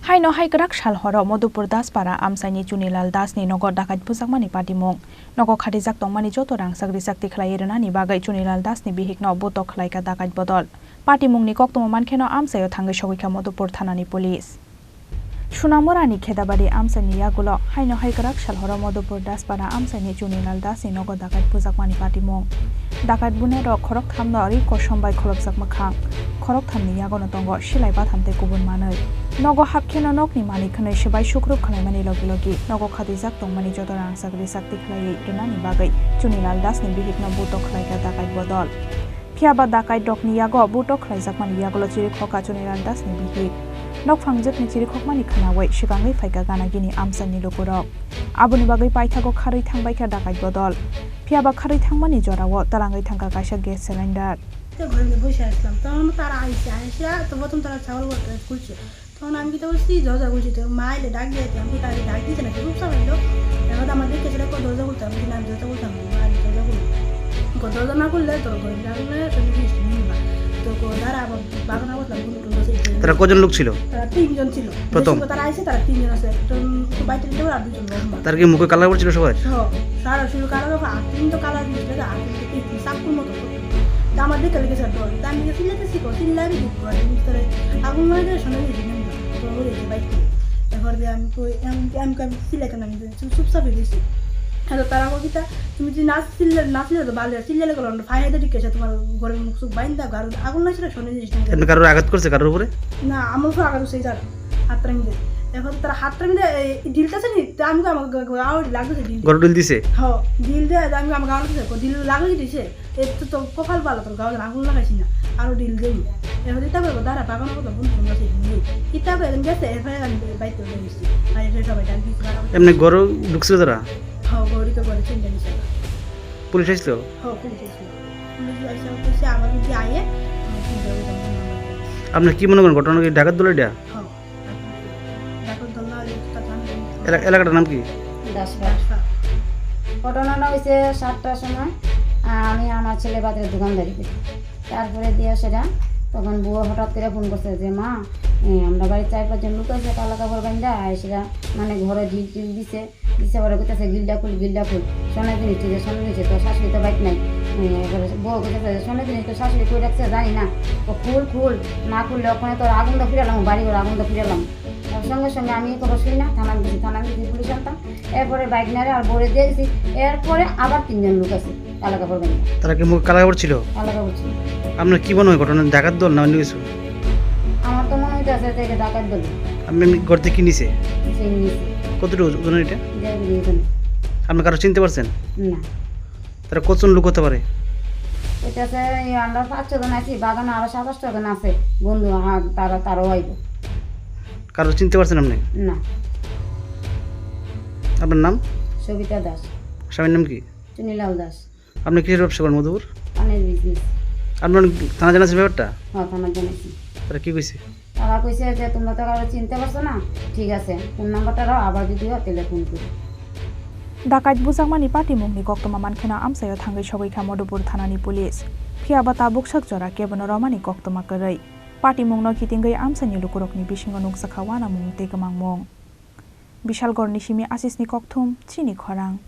Haino Kraksal Horo Madhupur Daspara Amchaini Chunilal Dasni Nogo Dakait Bujakmani Patimung Nogo Khatijak Tongmani jotorang sagri sakti khlairani bagai Chunilal Dasni bihikno boto khlaika Dakait bodol Patimungni koktoma mankheno Amchaio thangai sogika Madhupur thanani police Sunamorani Khedabari Amchaini yagulo Haino Kraksal Horo Madhupur Daspara Amchaini Chunilal Dasni Nogo Dakait Bujakmani Patimung Dakait bunero khorok thamno ri kosombai kholopjak makhang khorok thamni yagono tongo silai bathamte kubun manai Nogo hapkheno nokni malik khanai sebai sukrup khlaimani logi Nogo Khatijak tongmani jotorang sagri sakti khlai renani bagai Chunilal Dasni bihikno buto khlaika Dakait bodol phiaba Dakait dokni yago buto khlaijakmani yagolo chiri khoka Chunilal Dasni bihik nokphang jekni chiri khokmani khanawai sigangai phaika ganagini Amchaini lukurok abuni bagai paithago kharui thangbai kha Dakait bodol phiaba kharui thangmani jorawo tarangai thangka kaisa gas cylinder ঘরে বসে আসলাম তখন তারা আইসা তো প্রথম তারা ছাগল করতে খুলছে তখন আমি কি তো বলছি দরজা খুলছি তো মা এলে ডাক দিয়ে আমি তাকে ডাক দিয়েছে না খুব সামাইলো এখন আমাদের কেসে দরজা খুলতাম কিন্তু আমি দরজা খুলতাম মা দরজা খুলবো দরজা না খুললে তোর ঘরে ডাকলে তুমি জিনিস নিবা তো তারা বাগানা করলাম তারা কজন লোক ছিল? তারা তিনজন ছিল প্রথম তারা আইসে তারা তিনজন আছে তো বাইরে থেকে আর দুজন তার কি মুখে কালার পড়ছিল সবাই? হ্যাঁ সারা শুরু কালার আর তিন তো কালার দিছিল আর সাপুর মতো আমার দিকে লেগেছে ডর আমি সিলেতেছি সিল্লাবি দিক করে ভিতরে আগুন লাগে শোনা দিয়েছি তো বলেছি বাইক এরপর দিয়ে আমি সিলেতে নামি চুপচাপ হয়ে গেছি হ্যাঁ তারা কবিতা তুমি যদি নাচলে তো ভালো সিল্লালে গেল ফাইনাতে ঠিক আছে তোমার ঘরের মুখ সুখ বাইন দাও কারণ আগুন লাগছে শোনা দিয়েছি কারোর আঘাত করছে কারোর উপরে? না আমার উপর আঘাত করছে যার হাতটা মিলে এখন তারা হাতটা মিলে ডিলটাছে নি আমি আমার লাগছে গরু ডিল দিছে হ্যাঁ ডিল দিয়ে আমি আমার গাওয়া ডিল লাগিয়ে দিছে একটু তো কপাল ভালো তোর গাওয়া আগুন লাগাইছি না আরো ডিল দেই এখন এটা বলবো দাঁড়া বাগান কথা বন্ধু আছে এটা বলে গেছে এরপরে আমি বাইতে গেছি আর এটা সবাই জানি এমনি গরু ঢুকছিল তারা? হ্যাঁ গরু তো করে চিন্তা নিছে পুলিশ আসলো? হ্যাঁ পুলিশ আসলো পুলিশ আইসা বলছে আমার যদি আয়ে আপনি কি মনে করেন ঘটনা কি ডাকাত দল এটা? হ্যাঁ ডাকাত দল না এলাকাটার নাম কি? ঘটনাটা হয়েছে 7টার সময় আমি আমার ছেলে বাজারে দোকানদারি করি তারপরে দিয়ে সেটা তখন বুয়া হঠাৎ করে ফোন করছে যে মা আমরা বাড়ির 4-5 জন লোক আছে কালা কাপড় বান্ধা আর সেটা মানে ঘরে ঢিল দিছে পরে কোথাছে গিল্ডা খুল সোনা জিনিস যে সোনা জিনিস তো শাশুড়ি তো বাইক নাই বউ কোথাছে সোনা জিনিস তো শাশুড়ি কই রাখছে জানি না তো খুল না খুললে ওখানে তোর আগুনটা ফিরালাম বাড়ি ঘর আগুনটা ফিরালাম সঙ্গে সঙ্গে আমি কোনো শুই না থানা গেছি পুলিশ আনতাম এরপরে বাইক নারে আর বলে দিয়ে গেছি এরপরে আবার 3 জন লোক আছে কালা কাপড় বান্ধা। তারা কি মুখ কালা কাপড় ছিল? কালা কাপড় ছিল। আপনার কি মনে হয় ঘটনা ডাকাত দল না অন্য কিছু? আমার তো মনে হইতেছে যে ডাকাত দল। আপনি করতে কি নিছে? কতটুকু ওজনের এটা? আপনি কারো চিনতে পারছেন না? তারা কতজন লোক হতে পারে? এটা আছে আমরা 5-6 জন আছি বাগানে আরো 7-8 জন আছে বন্ধু তারাও আইব। কারো চিনতে পারছেন আপনি? না। আপনার নাম? সবিতা দাস। স্বামীর নাম কি? চুনিলাল দাস। আপনি কিসের ব্যবসা করেন? মধুপুর পানের বিজনেস। আপনার থানা জানাচ্ছেন ব্যাপারটা? হ্যাঁ থানা জানাচ্ছি। তারা কি কইছে? তারা কইছে যে তোমরা তো কারো চিনতে পারছো না ঠিক আছে ফোন নাম্বারটা দাও আবার যদি হয় তাহলে ফোন করো। Dakait Bujakmani Patimungni koktoma mankheno Amchaio thangai sogika Madhupur thanani police phiaba tabuk sakjora kebono romani koktoma korei Patimungno kitingai Amchaini lukurokni bisingo nukjakha wana mung tegmang mung Bishalgorni simi Asisni kokthum Chini Khorang